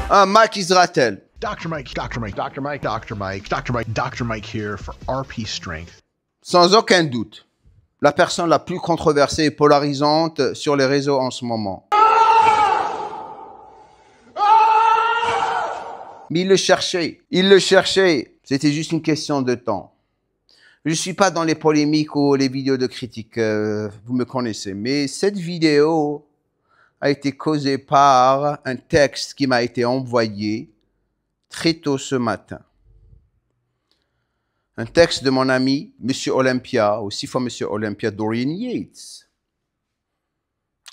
Ah, Mike Israetel. Dr. Mike, Dr. Mike, Dr. Mike, Dr. Mike, Dr. Mike, Dr. Mike here for RP Strength. Sans aucun doute, la personne la plus controversée et polarisante sur les réseaux en ce moment. Mais il le cherchait. C'était juste une question de temps. Je ne suis pas dans les polémiques ou les vidéos de critiques, vous me connaissez. Mais cette vidéo a été causée par un texte qui m'a été envoyé très tôt ce matin. Un texte de mon ami, Monsieur Olympia, ou 6 fois Monsieur Olympia, Dorian Yates.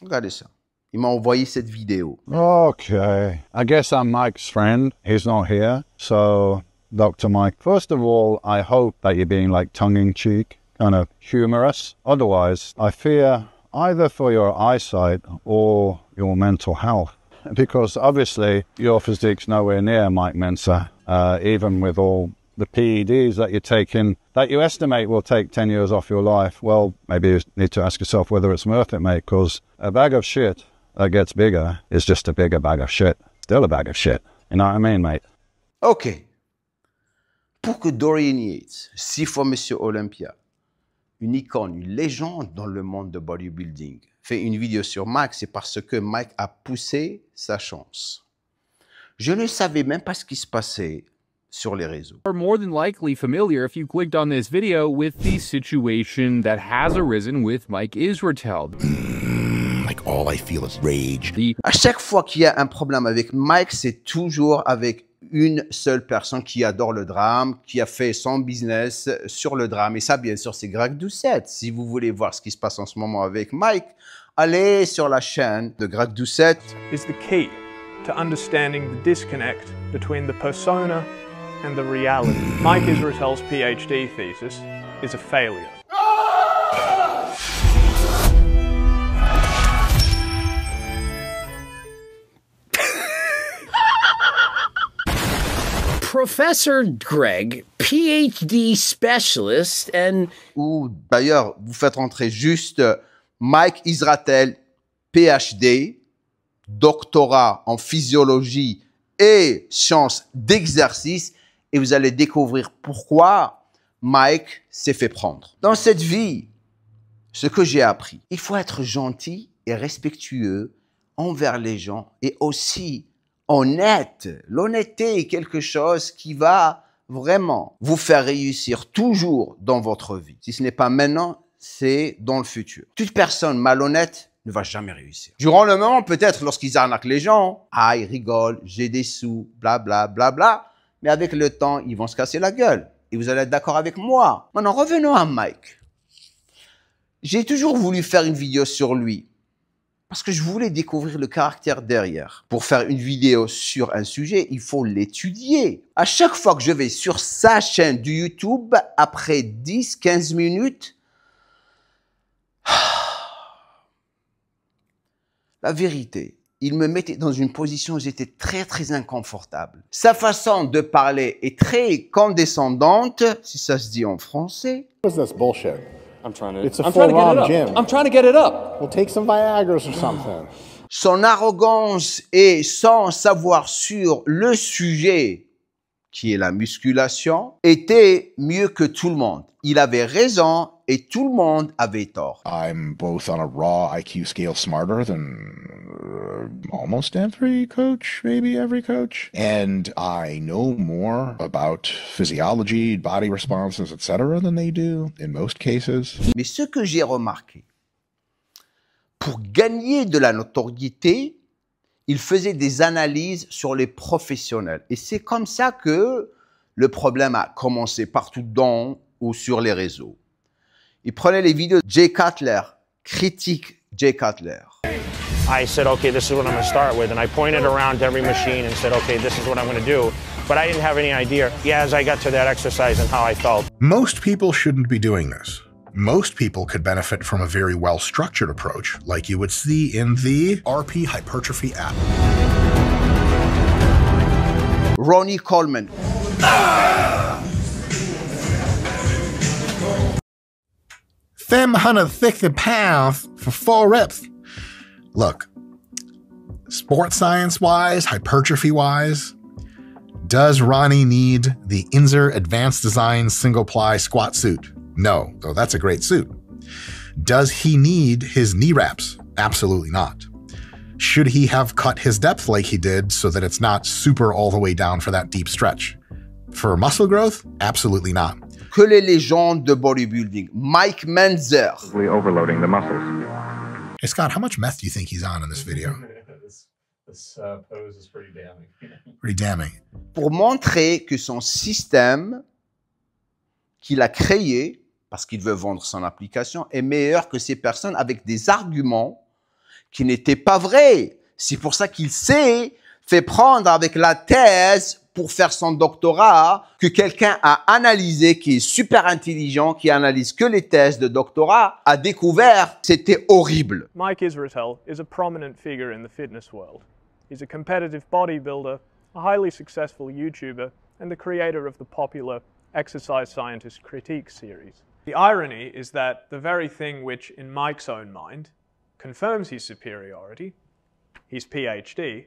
Regardez ça. Il m'a envoyé cette vidéo. Okay. I guess I'm Mike's friend. He's not here. So, Dr. Mike, first of all, I hope that you're being like tongue-in-cheek, kind of humorous. Otherwise, I fear either for your eyesight or your mental health. Because obviously, your physique's nowhere near Mike Mensa, even with all the PEDs that you're taking, that you estimate will take 10 years off your life. Well, maybe you need to ask yourself whether it's worth it, mate, because a bag of shit that gets bigger is just a bigger bag of shit. Still a bag of shit. You know what I mean, mate? OK. Pour que Dorian Yates, 6 fois Monsieur Olympia, une icône, une légende dans le monde de bodybuilding, fait une vidéo sur Mike, c'est parce que Mike a poussé sa chance. Je ne savais même pas ce qui se passait sur les réseaux. Are more than likely familiar if you clicked on this video with the situation that has arisen with Mike Israetel. Like all I feel is rage. À chaque fois qu'il y a un problème avec Mike, c'est toujours avec une seule personne qui adore le drame, qui a fait son business sur le drame. Et ça, bien sûr, c'est Greg Doucette. Si vous voulez voir ce qui se passe en ce moment avec Mike, allez sur la chaîne de Greg Doucette. Is the key to understanding the disconnect between the persona and the reality. Mike Israetel's PhD thesis is a failure. Professor Greg, PhD specialist and... Ou d'ailleurs, vous faites rentrer juste Mike Israetel, PhD, doctorat en physiologie et sciences d'exercice, et vous allez découvrir pourquoi Mike s'est fait prendre. Dans cette vie, ce que j'ai appris, il faut être gentil et respectueux envers les gens et aussi honnête. L'honnêteté est quelque chose qui va vraiment vous faire réussir toujours dans votre vie. Si ce n'est pas maintenant, c'est dans le futur. Toute personne malhonnête ne va jamais réussir. Durant le moment, peut-être lorsqu'ils arnaquent les gens, ah, ils rigolent, j'ai des sous, bla bla bla bla, mais avec le temps, ils vont se casser la gueule. Et vous allez être d'accord avec moi. Maintenant, revenons à Mike. J'ai toujours voulu faire une vidéo sur lui. Parce que je voulais découvrir le caractère derrière. Pour faire une vidéo sur un sujet, il faut l'étudier. À chaque fois que je vais sur sa chaîne de YouTube, après 10-15 minutes, la vérité, il me mettait dans une position où j'étais très inconfortable. Sa façon de parler est très condescendante, si ça se dit en français. What is this bullshit? I'm trying to It's a get it full-on up. gym. I'm trying to get it up. Well, take some Viagra's or something. Son arrogance et son savoir sur le sujet, qui est la musculation, était mieux que tout le monde. Il avait raison et tout le monde avait tort. I'm both on a raw IQ scale smarter than almost every coach, maybe every coach. And I know more about physiology, body responses, etc. than they do in most cases. Mais ce que j'ai remarqué, pour gagner de la notoriété, il faisait des analyses sur les professionnels. Et c'est comme ça que le problème a commencé partout dans ou sur les réseaux. Il prenait les vidéos de Jay Cutler, critique Jay Cutler. I said, okay, this is what I'm going to start with. And I pointed around every machine and said, okay, this is what I'm going to do. But I didn't have any idea, as I got to that exercise and how I felt. Most people shouldn't be doing this. Most people could benefit from a very well-structured approach, like you would see in the RP Hypertrophy app. Ronnie Coleman. Them 150 pounds for 4 reps. Look, Sports science-wise, hypertrophy-wise, does Ronnie need the Inzer Advanced Design Single-Ply Squat Suit? No, though that's a great suit. Does he need his knee wraps? Absolutely not. Should he have cut his depth like he did so that it's not super all the way down for that deep stretch? For muscle growth? Absolutely not. Que les légendes de bodybuilding. Mike Menzer. Overloading the muscles. Hey, Scott, how much meth do you think he's on in this video? This pose is pretty damning. Pretty damning. Pour montrer que son système qu'il a créé, parce qu'il veut vendre son application, est meilleur que ces personnes avec des arguments qui n'étaient pas vrais. C'est pour ça qu'il s'est fait prendre avec la thèse pour faire son doctorat que quelqu'un a analysé, qui est super intelligent, qui analyse que les thèses de doctorat, a découvert c'était horrible. Mike Israetel is a prominent figure in the fitness world. He's a competitive bodybuilder, a highly successful YouTuber, and the creator of the popular Exercise Scientist Critique series. The irony is that the very thing which, in Mike's own mind, confirms his superiority, his PhD,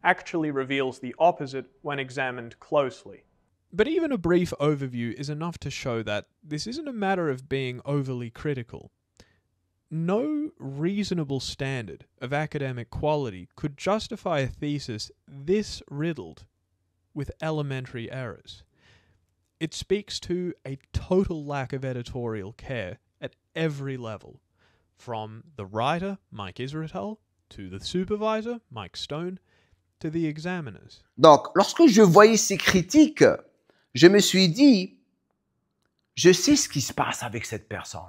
actually reveals the opposite when examined closely. But even a brief overview is enough to show that this isn't a matter of being overly critical. No reasonable standard of academic quality could justify a thesis this riddled with elementary errors. It speaks to a total lack of editorial care at every level, from the writer, Mike Israetel, to the supervisor, Mike Stone, to the examiners. Donc, lorsque je voyais ces critiques, je me suis dit, je sais ce qui se passe avec cette personne.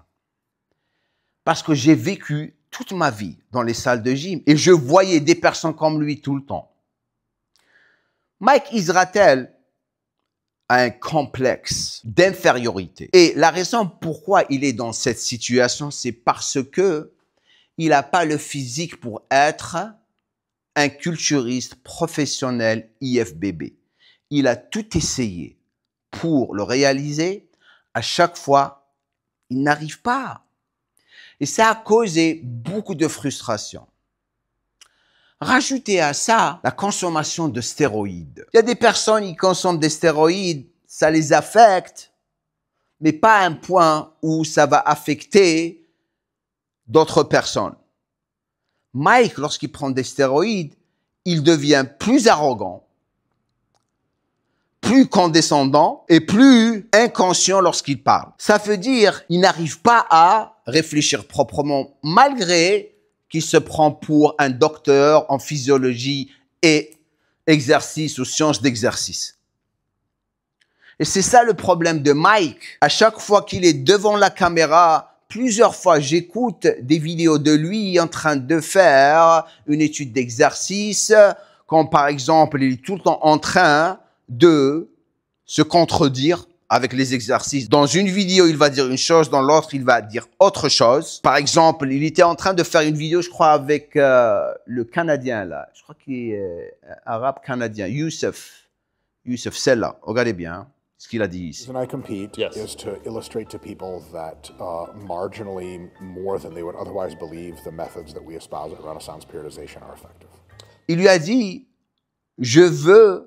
Parce que j'ai vécu toute ma vie dans les salles de gym et je voyais des personnes comme lui tout le temps. Mike Israetel a un complexe d'infériorité. Et la raison pourquoi il est dans cette situation, c'est parce que il n'a pas le physique pour être un culturiste professionnel IFBB. Il a tout essayé pour le réaliser. À chaque fois, il n'arrive pas. Et ça a causé beaucoup de frustration. Rajoutez à ça la consommation de stéroïdes. Il y a des personnes qui consomment des stéroïdes, ça les affecte, mais pas à un point où ça va affecter d'autres personnes. Mike, lorsqu'il prend des stéroïdes, il devient plus arrogant, plus condescendant et plus inconscient lorsqu'il parle. Ça veut dire qu'il n'arrive pas à réfléchir proprement, malgré qu'il se prend pour un docteur en physiologie et exercice ou sciences d'exercice. Et c'est ça le problème de Mike. À chaque fois qu'il est devant la caméra, plusieurs fois j'écoute des vidéos de lui en train de faire une étude d'exercice, quand par exemple il est tout le temps en train de se contredire avec les exercices. Dans une vidéo, il va dire une chose, dans l'autre, il va dire autre chose. Par exemple, il était en train de faire une vidéo, je crois, avec le Canadien, là. Je crois qu'il est arabe canadien, Youssef Sella. Regardez bien ce qu'il a dit ici. The reason I compete is to illustrate to people that marginally more than they would otherwise believe the methods that we espouse at Renaissance Periodization are effective. Il lui a dit, je veux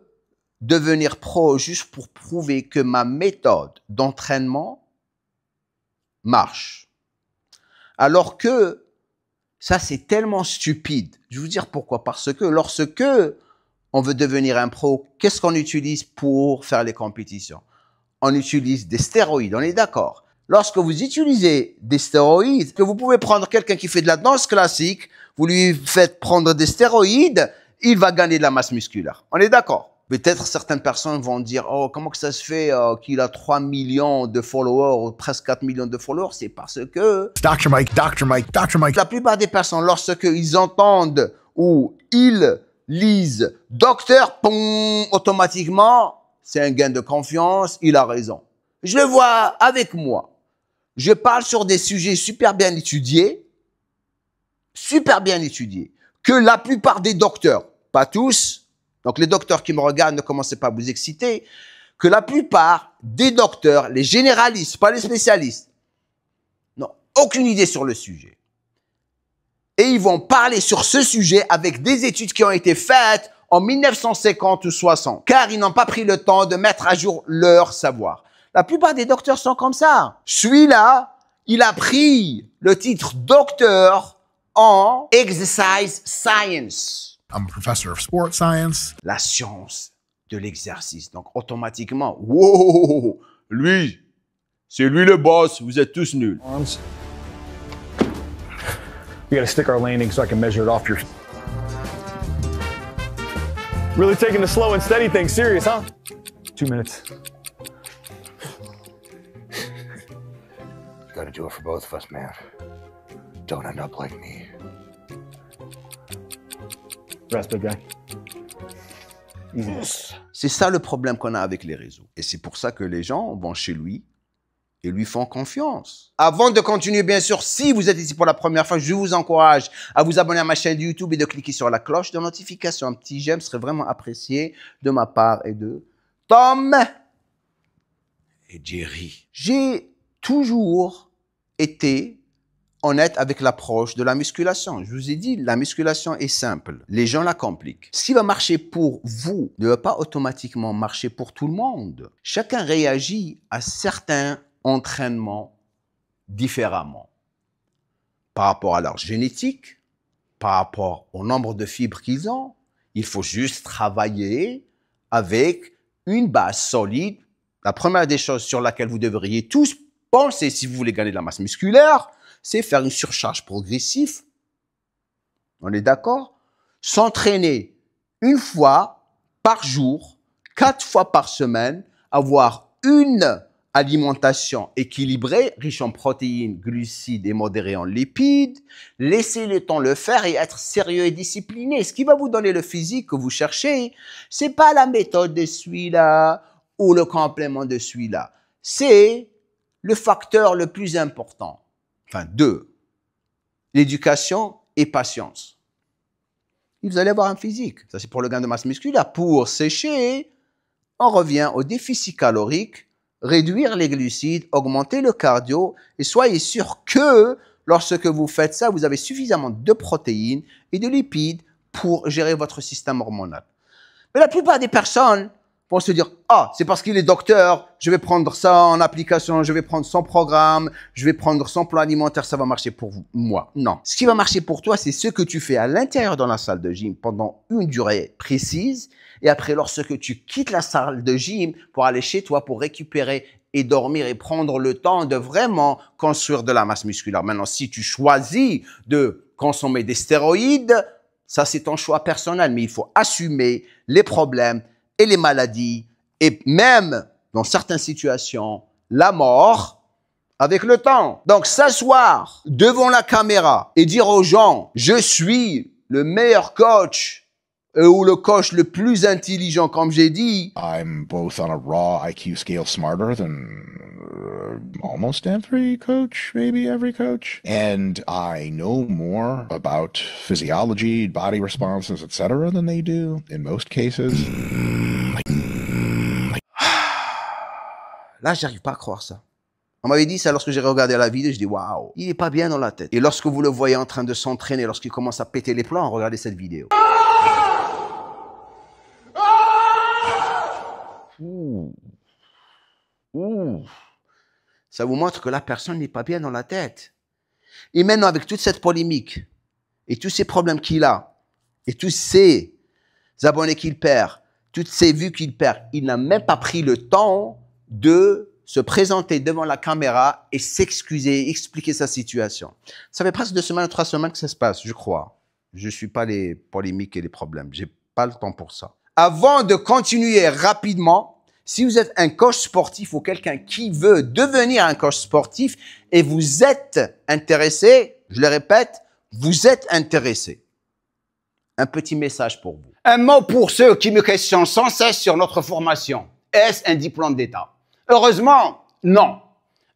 devenir pro juste pour prouver que ma méthode d'entraînement marche. Alors que ça, c'est tellement stupide. Je vais vous dire pourquoi. Parce que lorsque on veut devenir un pro, qu'est-ce qu'on utilise pour faire les compétitions? On utilise des stéroïdes, on est d'accord. Lorsque vous utilisez des stéroïdes, que vous pouvez prendre quelqu'un qui fait de la danse classique, vous lui faites prendre des stéroïdes, il va gagner de la masse musculaire. On est d'accord? Peut-être certaines personnes vont dire « Oh, comment que ça se fait qu'il a 3 millions de followers ou presque 4 millions de followers ?» C'est parce que... Dr. Mike, Dr. Mike, Dr. Mike. La plupart des personnes, lorsqu'ils entendent ou ils lisent « Docteur », automatiquement, c'est un gain de confiance, il a raison. Je le vois avec moi. Je parle sur des sujets super bien étudiés, que la plupart des docteurs, pas tous, donc les docteurs qui me regardent, ne commencez pas à vous exciter, que la plupart des docteurs, les généralistes, pas les spécialistes, n'ont aucune idée sur le sujet. Et ils vont parler sur ce sujet avec des études qui ont été faites en 1950 ou 60, car ils n'ont pas pris le temps de mettre à jour leur savoir. La plupart des docteurs sont comme ça. Celui-là, il a pris le titre docteur en Exercise Science. I'm a professor of sport science. La science de l'exercice. Donc, automatiquement, wow, lui, c'est lui le boss, vous êtes tous nuls. Arms. We gotta stick our landing so I can measure it off your... Really taking the slow and steady thing serious, huh? 2 minutes. You gotta do it for both of us, man. Don't end up like me. Rest, big guy. Easy. C'est ça le problème qu'on a avec les réseaux. Et c'est pour ça que les gens vont chez lui et lui font confiance. Avant de continuer, bien sûr, si vous êtes ici pour la première fois, je vous encourage à vous abonner à ma chaîne YouTube et de cliquer sur la cloche de notification. Un petit j'aime serait vraiment apprécié de ma part et de Tom et Jerry. J'ai toujours été honnête avec l'approche de la musculation. Je vous ai dit, la musculation est simple. Les gens la compliquent. Ce qui va marcher pour vous ne va pas automatiquement marcher pour tout le monde. Chacun réagit à certains entraînements différemment. Par rapport à leur génétique, par rapport au nombre de fibres qu'ils ont. Il faut juste travailler avec une base solide. La première des choses sur laquelle vous devriez tous penser si vous voulez gagner de la masse musculaire, c'est faire une surcharge progressive. On est d'accord? S'entraîner une fois par jour, 4 fois par semaine, avoir une alimentation équilibrée, riche en protéines, glucides et modérée en lipides, laisser le temps le faire et être sérieux et discipliné. Ce qui va vous donner le physique que vous cherchez, c'est pas la méthode de celui-là ou le complément de celui-là. C'est le facteur le plus important. Enfin, 2. L'éducation et patience. Et vous allez avoir un physique. Ça, c'est pour le gain de masse musculaire. Pour sécher, on revient au déficit calorique, réduire les glucides, augmenter le cardio et soyez sûr que lorsque vous faites ça, vous avez suffisamment de protéines et de lipides pour gérer votre système hormonal. Mais la plupart des personnes vont se dire « Ah, c'est parce qu'il est docteur, je vais prendre ça en application, je vais prendre son programme, je vais prendre son plan alimentaire, ça va marcher pour vous. » Moi, non. Ce qui va marcher pour toi, c'est ce que tu fais à l'intérieur dans la salle de gym pendant une durée précise. Et après, lorsque tu quittes la salle de gym pour aller chez toi, pour récupérer et dormir et prendre le temps de vraiment construire de la masse musculaire. Maintenant, si tu choisis de consommer des stéroïdes, ça c'est ton choix personnel, mais il faut assumer les problèmes et les maladies, et même, dans certaines situations, la mort avec le temps. Donc, s'asseoir devant la caméra et dire aux gens « Je suis le meilleur coach » ou le coach le plus intelligent, comme j'ai dit. I'm both on a raw IQ scale smarter than almost every coach, maybe every coach. And I know more about physiology, body responses, etc. than they do in most cases. Là, j'arrive pas à croire ça. On m'avait dit ça lorsque j'ai regardé la vidéo, je dis waouh, il est pas bien dans la tête. Et lorsque vous le voyez en train de s'entraîner, lorsqu'il commence à péter les plombs, regardez cette vidéo. Ça vous montre que la personne n'est pas bien dans la tête. Et maintenant, avec toute cette polémique, et tous ces problèmes qu'il a, et tous ces abonnés qu'il perd, toutes ces vues qu'il perd, il n'a même pas pris le temps de se présenter devant la caméra et s'excuser, expliquer sa situation. Ça fait presque 2 semaines ou 3 semaines que ça se passe, je crois. Je ne suis pas les polémiques et les problèmes. Je n'ai pas le temps pour ça. Avant de continuer rapidement, si vous êtes un coach sportif ou quelqu'un qui veut devenir un coach sportif et vous êtes intéressé, je le répète, vous êtes intéressé. Un petit message pour vous. Un mot pour ceux qui me questionnent sans cesse sur notre formation. Est-ce un diplôme d'État? Heureusement, non.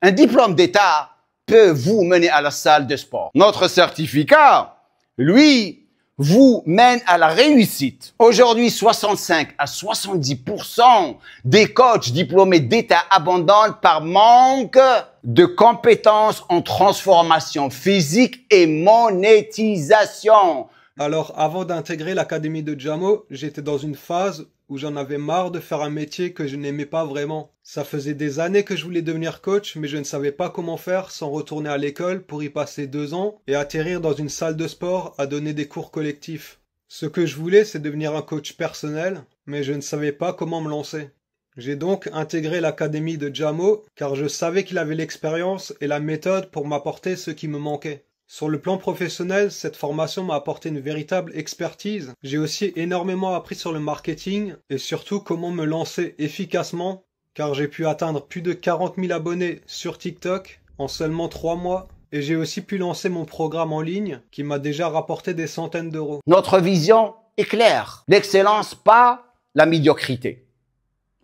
Un diplôme d'État peut vous mener à la salle de sport. Notre certificat, lui, vous mène à la réussite. Aujourd'hui, 65 à 70% des coachs diplômés d'État abandonnent par manque de compétences en transformation physique et monétisation. Alors, avant d'intégrer l'académie de Jamo, j'étais dans une phase où j'en avais marre de faire un métier que je n'aimais pas vraiment. Ça faisait des années que je voulais devenir coach, mais je ne savais pas comment faire sans retourner à l'école pour y passer 2 ans et atterrir dans une salle de sport à donner des cours collectifs. Ce que je voulais, c'est devenir un coach personnel, mais je ne savais pas comment me lancer. J'ai donc intégré l'académie de Jamo, car je savais qu'il avait l'expérience et la méthode pour m'apporter ce qui me manquait. Sur le plan professionnel, cette formation m'a apporté une véritable expertise. J'ai aussi énormément appris sur le marketing et surtout comment me lancer efficacement, car j'ai pu atteindre plus de 40 000 abonnés sur TikTok en seulement 3 mois. Et j'ai aussi pu lancer mon programme en ligne qui m'a déjà rapporté des centaines d'euros. Notre vision est claire. L'excellence, pas la médiocrité.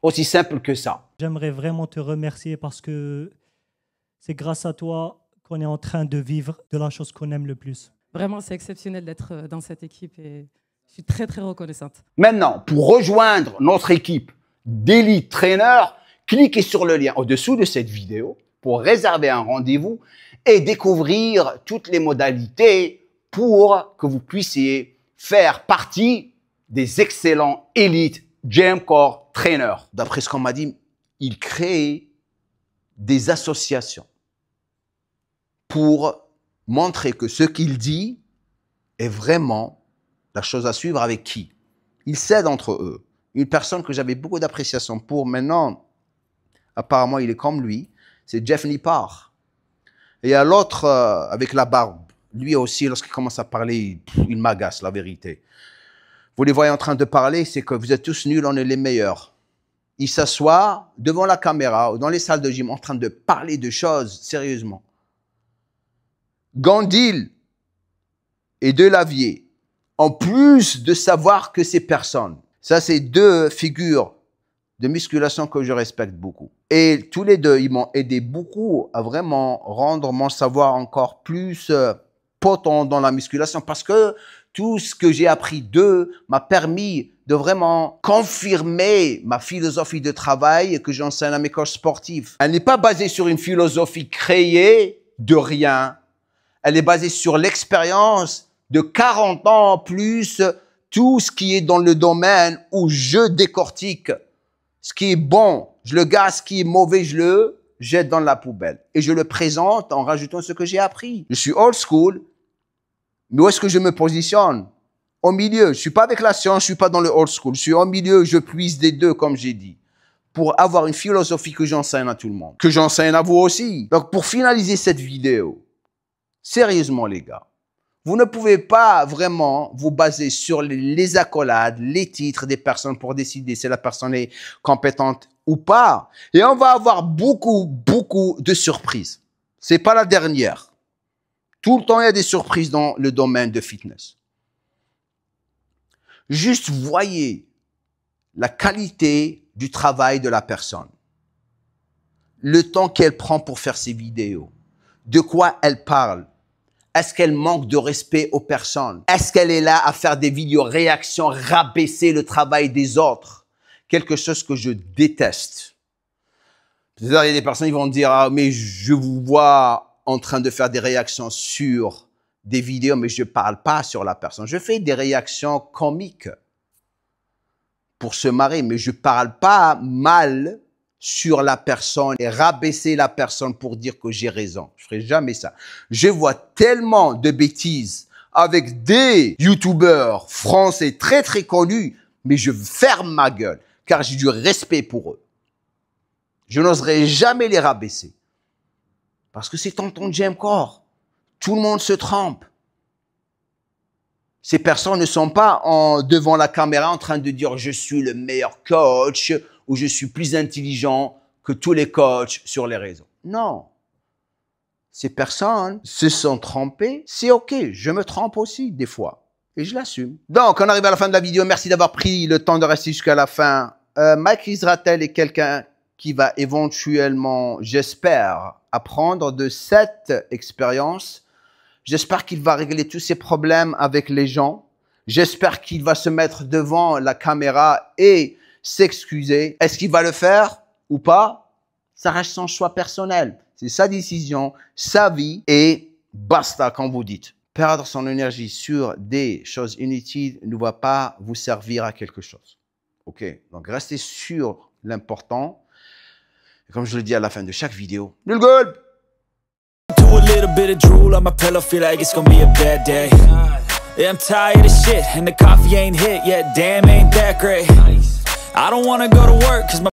Aussi simple que ça. J'aimerais vraiment te remercier parce que c'est grâce à toi qu'on est en train de vivre de la chose qu'on aime le plus. Vraiment, c'est exceptionnel d'être dans cette équipe et je suis très, très reconnaissante. Maintenant, pour rejoindre notre équipe d'élite traîneurs, cliquez sur le lien au-dessous de cette vidéo pour réserver un rendez-vous et découvrir toutes les modalités pour que vous puissiez faire partie des excellents élites GymCore traîneurs. D'après ce qu'on m'a dit, il crée des associations pour montrer que ce qu'il dit est vraiment la chose à suivre avec qui. Il cède entre eux. Une personne que j'avais beaucoup d'appréciation pour, maintenant, apparemment, il est comme lui, c'est Jeff Nippard. Et il y a l'autre avec la barbe. Lui aussi, lorsqu'il commence à parler, il m'agace, la vérité. Vous les voyez en train de parler, c'est que vous êtes tous nuls, on est les meilleurs. Ils s'assoient devant la caméra ou dans les salles de gym en train de parler de choses sérieusement. Gandil et Delavier, en plus de savoir que ces personnes, ça c'est 2 figures de musculation que je respecte beaucoup. Et tous les 2, ils m'ont aidé beaucoup à vraiment rendre mon savoir encore plus potent dans la musculation parce que tout ce que j'ai appris d'eux m'a permis de vraiment confirmer ma philosophie de travail que j'enseigne à mes coachs sportifs. Elle n'est pas basée sur une philosophie créée de rien. Elle est basée sur l'expérience de 40 ans plus tout ce qui est dans le domaine où je décortique. Ce qui est bon, je le garde, ce qui est mauvais, je le jette dans la poubelle. Et je le présente en rajoutant ce que j'ai appris. Je suis old school, mais où est-ce que je me positionne? Au milieu. Je ne suis pas avec la science, je ne suis pas dans le old school. Je suis au milieu, je puise des 2, comme j'ai dit, pour avoir une philosophie que j'enseigne à tout le monde, que j'enseigne à vous aussi. Donc, pour finaliser cette vidéo, sérieusement, les gars, vous ne pouvez pas vraiment vous baser sur les accolades, les titres des personnes pour décider si la personne est compétente ou pas. Et on va avoir beaucoup de surprises. C'est pas la dernière. Tout le temps, il y a des surprises dans le domaine de fitness. Juste voyez la qualité du travail de la personne. Le temps qu'elle prend pour faire ses vidéos. De quoi elle parle. Est-ce qu'elle manque de respect aux personnes? Est-ce qu'elle est là à faire des vidéos réactions, rabaisser le travail des autres? Quelque chose que je déteste. C'est-à-dire, il y a des personnes qui vont dire, ah, mais je vous vois en train de faire des réactions sur des vidéos, mais je ne parle pas sur la personne. Je fais des réactions comiques pour se marrer, mais je ne parle pas mal sur la personne et rabaisser la personne pour dire que j'ai raison. Je ne ferai jamais ça. Je vois tellement de bêtises avec des youtubeurs français très connus, mais je ferme ma gueule car j'ai du respect pour eux. Je n'oserais jamais les rabaisser parce que c'est tonton GymCore. Tout le monde se trompe. Ces personnes ne sont pas devant la caméra en train de dire « je suis le meilleur coach » ou « je suis plus intelligent que tous les coachs sur les réseaux ». Non. Ces personnes se sont trompées. C'est OK, je me trompe aussi des fois et je l'assume. Donc, on arrive à la fin de la vidéo. Merci d'avoir pris le temps de rester jusqu'à la fin. Mike Israetel est quelqu'un qui va éventuellement, j'espère, apprendre de cette expérience. J'espère qu'il va régler tous ses problèmes avec les gens. J'espère qu'il va se mettre devant la caméra et s'excuser. Est-ce qu'il va le faire ou pas? Ça reste son choix personnel. C'est sa décision, sa vie et basta, comme vous dites. Perdre son énergie sur des choses inutiles ne va pas vous servir à quelque chose. OK? Donc, restez sur l'important. Comme je le dis à la fin de chaque vidéo, nul good! Do a little bit of drool on my pillow, feel like it's gonna be a bad day. Yeah, I'm tired of shit, and the coffee ain't hit yet, damn ain't that great. I don't wanna go to work, cause my